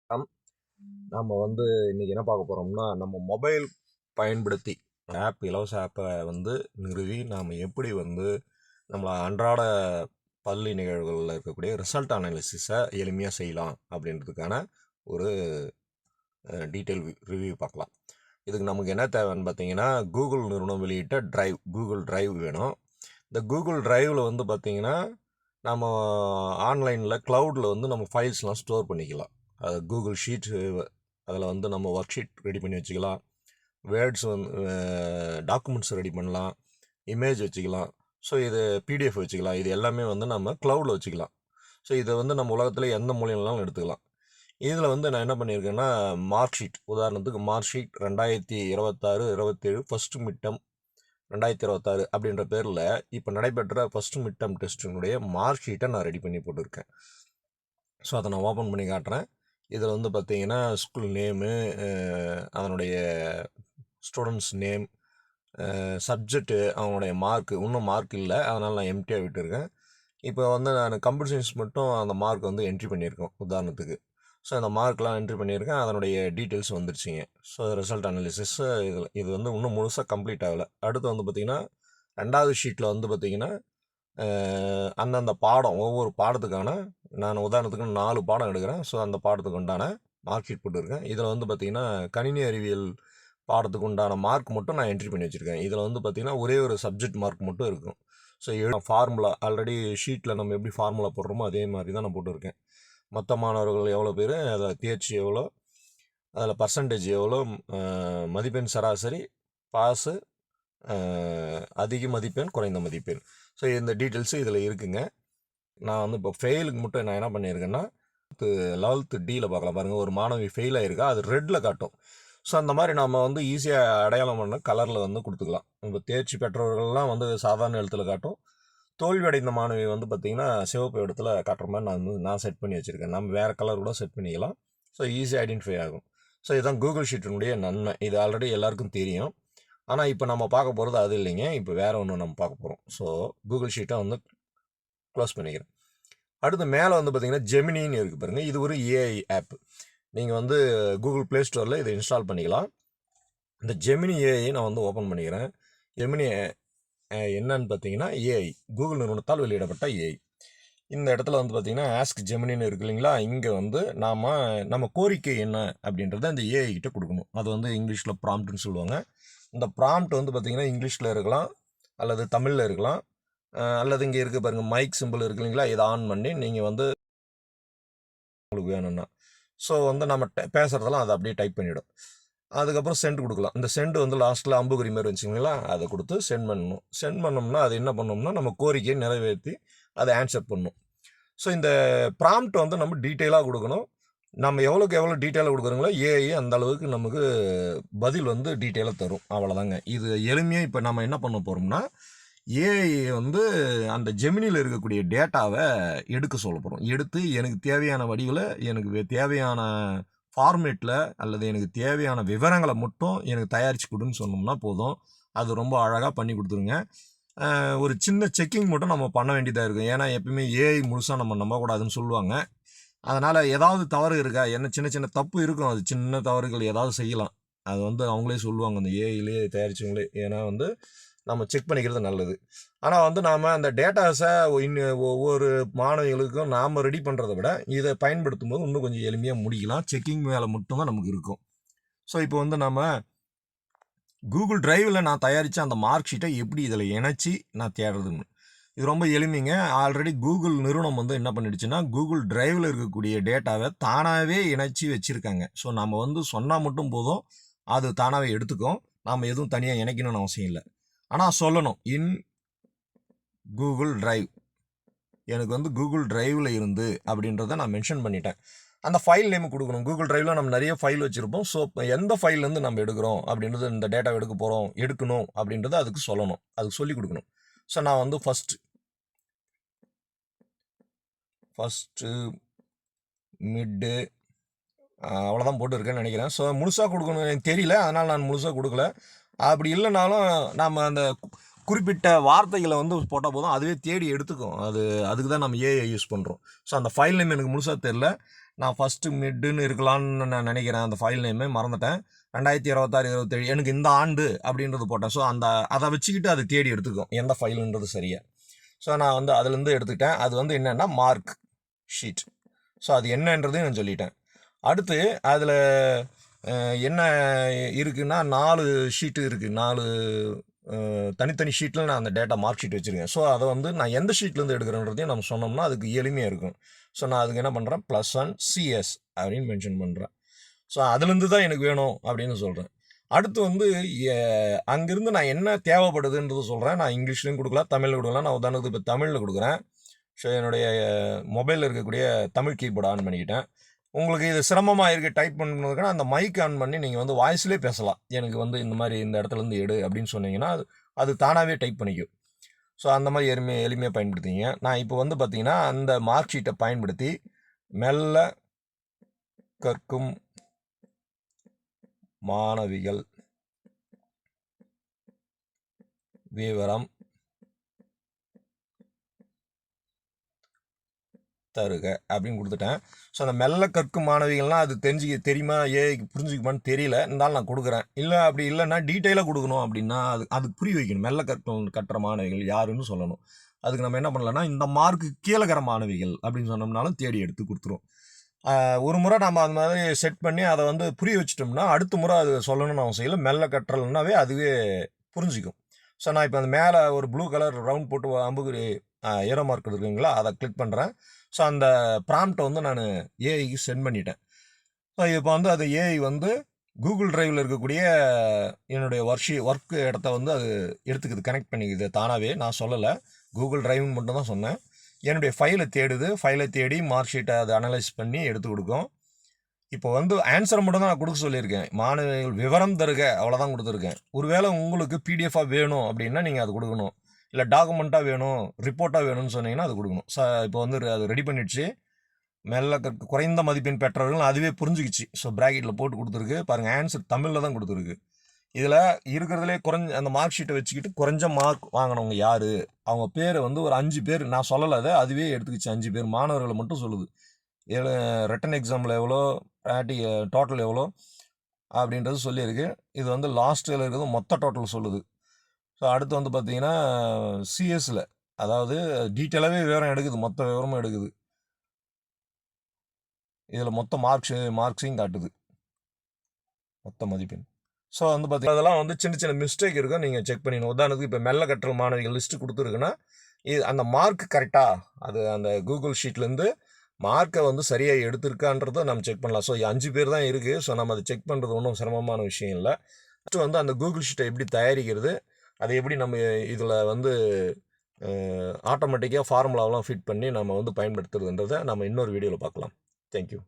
வணக்கம். நம்ம இன்னைக்கு என்ன பார்க்க போகிறோம்னா, நம்ம மொபைல் பயன்படுத்தி இலவச ஆப்பை நிறுவி நாம் எப்படி நம்மள அன்றாட பள்ளி நிகழ்வுகளில் இருக்கக்கூடிய ரிசல்ட் அனாலிசிஸை எளிமையாக செய்யலாம் அப்படின்றதுக்கான ஒரு டீட்டெயில் ரிவ்யூ பார்க்கலாம். இதுக்கு நமக்கு என்ன தேவைன்னு பார்த்தீங்கன்னா, கூகுள் நிறுவனம் வெளியிட்ட கூகுள் டிரைவ் வேணும். இந்த கூகுள் டிரைவில் பார்த்தீங்கன்னா, நம்ம ஆன்லைனில் க்ளவுடில் நம்ம ஃபைல்ஸ்லாம் ஸ்டோர் பண்ணிக்கலாம். அது கூகுள் ஷீட், அதில் நம்ம ஒர்க் ஷீட் ரெடி பண்ணி வச்சுக்கலாம். வேர்ட்ஸ் டாக்குமெண்ட்ஸ் ரெடி பண்ணலாம், இமேஜ் வச்சுக்கலாம். ஸோ இது பிடிஎஃப் வச்சுக்கலாம். இது எல்லாமே நம்ம க்ளவுடில் வச்சுக்கலாம். ஸோ இதை நம்ம உலகத்தில் எந்த மூலையிலனாலும் எடுத்துக்கலாம். இதில் நான் என்ன பண்ணியிருக்கேன்னா, மார்க் ஷீட், உதாரணத்துக்கு மார்க் ஷீட் 2026-27 ஃபஸ்ட்டு மிட்டம் 2026 அப்படின்ற பேரில் இப்போ நடைபெற்ற ஃபஸ்ட்டு மிட்டம் டெஸ்ட்டினுடைய மார்க் ஷீட்டை நான் ரெடி பண்ணி போட்டிருக்கேன். ஸோ அதை நான் ஓப்பன் பண்ணி காட்டுறேன். இதில் பார்த்தீங்கன்னா ஸ்கூல் நேமு, அதனுடைய ஸ்டூடெண்ட்ஸ் நேம், சப்ஜெக்ட்டு, அவனுடைய மார்க்கு, இன்னும் மார்க் இல்லை, அதனால் நான் எம்டியாக விட்டுருக்கேன். இப்போ நான் கம்ப்யூட்டர் சயின்ஸ் மட்டும் அந்த மார்க் என்ட்ரி பண்ணியிருக்கோம் உதாரணத்துக்கு. ஸோ அந்த மார்க்லாம் என்ட்ரி பண்ணியிருக்கேன். அதனுடைய டீட்டெயில்ஸ் வந்துருச்சிங்க. ஸோ ரிசல்ட் அனாலிசிஸ் இது இன்னும் முழுசாக கம்ப்ளீட் ஆகலை. அடுத்து பார்த்திங்கன்னா, 2வது ஷீட்டில் பார்த்திங்கன்னா அந்தந்த பாடம், ஒவ்வொரு பாடத்துக்கான, நான் உதாரணத்துக்கு 4 பாடம் எடுக்கிறேன். ஸோ அந்த பாடத்துக்கு உண்டான மார்க் ஷீட் போட்டுருக்கேன். இதில் பார்த்திங்கன்னா கணினி அறிவியல் பாடத்துக்கு உண்டான மார்க் மட்டும் நான் என்ட்ரி பண்ணி வச்சுருக்கேன். இதில் பார்த்திங்கன்னா ஒரே ஒரு சப்ஜெக்ட் மார்க் மட்டும் இருக்கும். ஸோ ஃபார்முலா ஆல்ரெடி ஷீட்டில் நம்ம எப்படி ஃபார்முலா போடுறோமோ அதே மாதிரி தான் நான் போட்டிருக்கேன். மொத்த மாணவர்கள் எவ்வளோ பேர், அதில் தேர்ச்சி எவ்வளோ, அதில் பர்சன்டேஜ் எவ்வளோ, மதிப்பெண் சராசரி, பாஸு, அதிக மதிப்பெண், குறைந்த மதிப்பெண். ஸோ இந்த டீட்டெயில்ஸு இதில் இருக்குங்க. நான் இப்போ ஃபெயிலுக்கு மட்டும் நான் என்ன பண்ணியிருக்கேன்னா, 11th டியில் பார்க்கலாம் பாருங்கள், ஒரு மாணவி ஃபெயில் ஆகிருக்கா, அது ரெட்டில் காட்டும். ஸோ அந்த மாதிரி நம்ம ஈஸியாக அடையாளம் பண்ண கலரில் கொடுத்துக்கலாம். இப்போ தேர்ச்சி பெற்றவர்கள்லாம் சாதாரண எழுத்தில் காட்டும். தோல்வி அடைந்த மாணவி பார்த்திங்கன்னா சிவப்பு இடத்துல காட்டுற மாதிரி நான் செட் பண்ணி வச்சுருக்கேன். நம்ம வேறு கலர் கூட செட் பண்ணிக்கலாம். ஸோ ஈஸியாக ஐடென்டிஃபை ஆகும். ஸோ இதுதான் கூகுள் ஷீட்டினுடைய நன்மை. இது ஆல்ரெடி எல்லாருக்கும் தெரியும். ஆனால் இப்போ நம்ம பார்க்க போகிறது அது இல்லைங்க. இப்போ வேறு ஒன்று நம்ம பார்க்க போகிறோம். ஸோ கூகுள் ஷீட்டை க்ளோஸ் பண்ணிக்கிறேன். அடுத்து மேலே பார்த்திங்கன்னா ஜெமினின்னு இருக்குது பாருங்கள். இது ஒரு ஏஐ ஆப். நீங்கள் கூகுள் ப்ளே ஸ்டோரில் இதை இன்ஸ்டால் பண்ணிக்கலாம். இந்த ஜெமினி ஏஐ நான் ஓப்பன் பண்ணிக்கிறேன். ஜெமினி என்னன்னு பார்த்தீங்கன்னா ஏஐ, கூகுள் நிறுவனத்தால் வெளியிடப்பட்ட ஏஐ. இந்த இடத்துல பார்த்தீங்கன்னா ஆஸ்க் ஜெமினின்னு இருக்கு இல்லைங்களா. இங்கே நம்ம கோரிக்கை என்ன அப்படின்றத இந்த ஏஐ கிட்ட கொடுக்கணும். அது இங்கிலீஷில் ப்ராம்ப்ட்னு சொல்லுவாங்க. இந்த ப்ராம்ப்ட் பார்த்தீங்கன்னா இங்கிலீஷில் இருக்கலாம், அல்லது தமிழில் இருக்கலாம், அல்லது இங்கே இருக்க பாருங்கள் மைக் சிம்பிள் இருக்கு இல்லைங்களா. இதை ஆன் பண்ணி நீங்கள் உங்களுக்கு வேணும்னா ஸோ நம்ம பேசுகிறதெல்லாம் அதை அப்படியே டைப் பண்ணிவிடும். அதுக்கப்புறம் சென்ட் கொடுக்கலாம். இந்த சென்ட் லாஸ்ட்டில் அம்புக்குறி மாதிரி வச்சுங்களா, அதை கொடுத்து சென்ட் பண்ணணும். சென்ட் பண்ணோம்னா அது என்ன பண்ணோம்னா நம்ம கோரிக்கையை நிறைவேற்றி அதை ஆன்சர் பண்ணணும். ஸோ இந்த ப்ராம்ப்ட் நம்ம டீட்டெயிலாக கொடுக்கணும். நம்ம எவ்வளோக்கு எவ்வளோ டீட்டெயிலாக கொடுக்குறோங்களோ ஏஐ அந்த அளவுக்கு நமக்கு பதில் டீட்டெயிலாக தரும். அவ்வளோதாங்க. இது எளிமையாக இப்போ நம்ம என்ன பண்ண போகிறோம்னா, ஏஐ அந்த ஜெமினியில் இருக்கக்கூடிய டேட்டாவை எடுக்க சொல்ல போகிறோம். எடுத்து எனக்கு தேவையான வடிவில், எனக்கு தேவையான ஃபார்மேட்டில், அல்லது எனக்கு தேவையான விவரங்களை மட்டும் எனக்கு தயாரித்து கொடுன்னு சொன்னோம்னா போதும். அது ரொம்ப அழகாக பண்ணி கொடுத்துருங்க. ஒரு சின்ன செக்கிங் மட்டும் நம்ம பண்ண வேண்டியதாக இருக்கும். ஏன்னா எப்பயுமே ஏஐ முழுசாக நம்ம நம்பக்கூடாதுன்னு சொல்லுவாங்க. அதனால் ஏதாவது தவறு இருக்கா, என்ன சின்ன சின்ன தப்பு இருக்கும். அது சின்ன தவறுகள் ஏதாவது செய்யலாம். அது அவங்களே சொல்லுவாங்க, அந்த ஏஐலே தயாரித்தவங்களே. ஏன்னா நம்ம செக் பண்ணிக்கிறது நல்லது. ஆனால் நாம் அந்த டேட்டாஸை ஒவ்வொரு மாணவிகளுக்கும் நாம் ரெடி பண்ணுறதை விட இதை பயன்படுத்தும் போது இன்னும் கொஞ்சம் எளிமையாக முடிக்கலாம். செக்கிங் வேலை மட்டும்தான் நமக்கு இருக்கும். ஸோ இப்போ நம்ம கூகுள் டிரைவில் நான் தயாரித்த அந்த மார்க் ஷீட்டை எப்படி இதில் இணைச்சி நான் தேடுறதுன்னு, இது ரொம்ப எளிமைங்க. ஆல்ரெடி கூகுள் நிறுவனம் என்ன பண்ணிடுச்சுன்னா, கூகுள் டிரைவில் இருக்கக்கூடிய டேட்டாவை தானாகவே இணைச்சி வச்சுருக்காங்க. ஸோ நம்ம சொன்னால் மட்டும் போதும், அது தானாகவே எடுத்துக்கும். நாம் எதுவும் தனியாக இணைக்கணும்னு அவசியம் இல்லை. ஆனால் சொல்லணும், இன் கூகுள் டிரைவ், எனக்கு கூகுள் டிரைவில் இருந்து அப்படின்றத நான் மென்ஷன் பண்ணிட்டேன். அந்த ஃபைல் நேம் கொடுக்கணும். கூகுள் டிரைவில் நம்ம நிறைய ஃபைல் வச்சுருப்போம். ஸோ எந்த ஃபைல்லேருந்து நம்ம எடுக்கிறோம் அப்படின்றது, இந்த டேட்டாவை எடுக்கணும் அப்படின்றத அதுக்கு சொல்லணும், அதுக்கு சொல்லி கொடுக்கணும். ஸோ நான் ஃபஸ்ட்டு மிட்டு அவ்வளோதான் போட்டுருக்கேன்னு நினைக்கிறேன். ஸோ முழுசாக கொடுக்கணும் எனக்கு தெரியல, அதனால் நான் முழுசாக கொடுக்கல. அப்படி இல்லைனாலும் நம்ம அந்த குறிப்பிட்ட வார்த்தைகளை போட்டால் போதும், அதுவே தேடி எடுத்துக்கும். அதுக்கு தான் நம்ம ஏஐ யூஸ் பண்ணுறோம். ஸோ அந்த ஃபைல் நேம் எனக்கு முழுசாக தெரில. நான் ஃபஸ்ட்டு மிட்டுன்னு இருக்கலான்னு நான் நினைக்கிறேன். அந்த ஃபைல் நேமே மறந்துட்டேன். 2026, 27 எனக்கு இந்த ஆண்டு அப்படின்றது போட்டேன். ஸோ அதை வச்சுக்கிட்டு அது தேடி எடுத்துக்கும் எந்த ஃபைலுன்றது சரியா. ஸோ நான் வந்து அதுலேருந்து எடுத்துக்கிட்டேன். அது வந்து என்னென்னா மார்க் ஷீட். ஸோ அது என்னன்றதையும் நான் சொல்லிட்டேன். அடுத்து அதில் என்ன இருக்குன்னா 4 ஷீட்டு இருக்குது. 4 தனித்தனி ஷீட்டில் நான் அந்த டேட்டா மார்க் ஷீட் வச்சுருக்கேன். ஸோ அதை வந்து நான் எந்த ஷீட்லேருந்து எடுக்கிறேன்றதையும் நம்ம சொன்னோம்னா அதுக்கு எளிமையாக இருக்கும். ஸோ நான் அதுக்கு என்ன பண்ணுறேன், +1 CS அப்படின்னு மென்ஷன் பண்ணுறேன். ஸோ அதுலேருந்து தான் எனக்கு வேணும் அப்படின்னு சொல்கிறேன். அடுத்து வந்து அங்கேருந்து நான் என்ன தேவைப்படுதுன்றது சொல்கிறேன். நான் இங்கிலீஷ்லையும் கொடுக்கலாம், தமிழில் கொடுக்கலாம். நான் உதாரணத்துக்கு இப்போ தமிழில் கொடுக்குறேன். ஸோ என்னுடைய மொபைலில் இருக்கக்கூடிய தமிழ் கீபோர்டு ஆன் பண்ணிக்கிட்டேன். உங்களுக்கு இது சிரமமாக இருக்குது டைப் பண்ணுறதுக்குன்னா அந்த மைக் ஆன் பண்ணி நீங்கள் வந்து வாய்ஸ்லேயே பேசலாம். எனக்கு வந்து இந்த மாதிரி இந்த இடத்துலேருந்து எடு அப்படின்னு சொன்னீங்கன்னா அது தானாகவே டைப் பண்ணிக்கும். ஸோ அந்த மாதிரி எளிமையாக பயன்படுத்திங்க. நான் இப்போ வந்து பார்த்தீங்கன்னா அந்த மார்க் ஷீட்டை பயன்படுத்தி மெல்ல கற்கும் மாணவிகள் விவரம் தருக அப்படின்னு கொடுத்துட்டேன். ஸோ அந்த மெல்ல கற்கும் மாணவிகள்லாம் அது தெரியுமா புரிஞ்சுக்குமான்னு தெரியல, இருந்தாலும் நான் கொடுக்குறேன். இல்லை அப்படி இல்லைன்னா டீட்டெயிலாக கொடுக்கணும் அப்படின்னா அதுக்கு புரிய வைக்கணும். மெல்ல கற்ற மாணவிகள் யாருன்னு சொல்லணும். அதுக்கு நம்ம என்ன பண்ணலாம்னா இந்த மார்க்கு கீழக்கிற மாணவிகள் அப்படின்னு சொன்னோம்னாலும் தேடி எடுத்து கொடுத்துரும். ஒரு முறை நம்ம அது மாதிரி செட் பண்ணி அதை வந்து புரிய வச்சிட்டோம்னா அடுத்த முறை அது சொல்லணும்னு அவசியம் இல்லை. மெல்ல கற்றல்னாவே அதுவே புரிஞ்சிக்கும். ஸோ நான் இப்போ அந்த மேலே ஒரு ப்ளூ கலர் ரவுண்ட் போட்டு அம்புக்குறி ஏரோ மார்க் இருக்குங்களா, அதை கிளிக் பண்ணுறேன். ஸோ அந்த ப்ராம்ப்டை வந்து நான் ஏஐக்கு சென்ட் பண்ணிட்டேன். ஸோ இப்போ வந்து அது ஏஐ வந்து கூகுள் டிரைவில் இருக்கக்கூடிய என்னுடைய ஒர்க் இடத்த வந்து அது எடுத்துக்குது, கனெக்ட் பண்ணிக்குது தானாகவே. நான் சொல்லலை, கூகுள் டிரைவ்னு மட்டும் தான் சொன்னேன். என்னுடைய ஃபைலை தேடுது, ஃபைலை தேடி மார்க் ஷீட்டை அதை அனலைஸ் பண்ணி எடுத்து கொடுக்கும். இப்போ வந்து ஆன்சரை மட்டும் தான் நான் கொடுக்க சொல்லியிருக்கேன். மாணவிகள் விவரம் தருக அவ்வளோதான் கொடுத்துருக்கேன். ஒருவேளை உங்களுக்கு பிடிஎஃபாக வேணும் அப்படின்னா நீங்கள் அது கொடுக்கணும். இல்லை டாக்குமெண்ட்டாக வேணும், ரிப்போர்ட்டாக வேணும்னு சொன்னீங்கன்னா அது கொடுக்கணும். இப்போ வந்து அது ரெடி பண்ணிடுச்சு. மெல்ல குறைந்த மதிப்பெண் பெற்றவர்கள் அதுவே புரிஞ்சுக்கிச்சு. ஸோ ப்ராக்கெட்டில் போட்டு கொடுத்துருக்கு பாருங்கள். ஆன்சர் தமிழில் தான் கொடுத்துருக்கு. இதில் இருக்கிறதுலே அந்த மார்க் ஷீட்டை வச்சுக்கிட்டு குறைஞ்ச மார்க் வாங்கினவங்க யார், அவங்க பேரை வந்து ஒரு 5 பேர், நான் சொல்லலை அதை, அதுவே எடுத்துக்கிச்சு. 5 பேர் மாணவர்களை மட்டும் சொல்லுது. ரிட்டன் எக்ஸாமில் எவ்வளோ, டோட்டல் எவ்வளோ அப்படின்றது சொல்லியிருக்கு. இது வந்து லாஸ்ட்டில் இருக்கிறது மொத்த டோட்டல் சொல்லுது. ஸோ அடுத்து வந்து பார்த்தீங்கன்னா சிஎஸ்சில், அதாவது டீட்டெயிலாகவே விவரம் எடுக்குது, மொத்த விவரமும் எடுக்குது. இதில் மொத்த மார்க்ஸையும் காட்டுது, மொத்த மதிப்பெண். ஸோ வந்து பார்த்தீங்கன்னா அதெல்லாம் வந்து சின்ன சின்ன மிஸ்டேக் இருக்கும், நீங்கள் செக் பண்ணிடணும். உதாரணத்துக்கு இப்போ மெல்ல கற்றல் மாணவிகள் லிஸ்ட்டு கொடுத்துருக்குன்னா அந்த மார்க் கரெக்டாக அது அந்த கூகுள் ஷீட்லேருந்து மார்க்கை வந்து சரியாக எடுத்திருக்கான்றதை நம்ம செக் பண்ணலாம். ஸோ 5 பேர் தான் இருக்குது. ஸோ நம்ம அதை செக் பண்ணுறது ஒன்றும் சிரமமான விஷயம் இல்லை. ஃபஸ்ட்டு வந்து அந்த கூகுள் ஷீட்டை எப்படி தயாரிக்கிறது, அதை எப்படி நம்ம இதில் வந்து ஆட்டோமேட்டிக்காக ஃபார்முலாவெலாம் ஃபிட் பண்ணி நம்ம வந்து பயன்படுத்துறதுன்றதை நம்ம இன்னொரு வீடியோவில் பார்க்கலாம். தேங்க்யூ.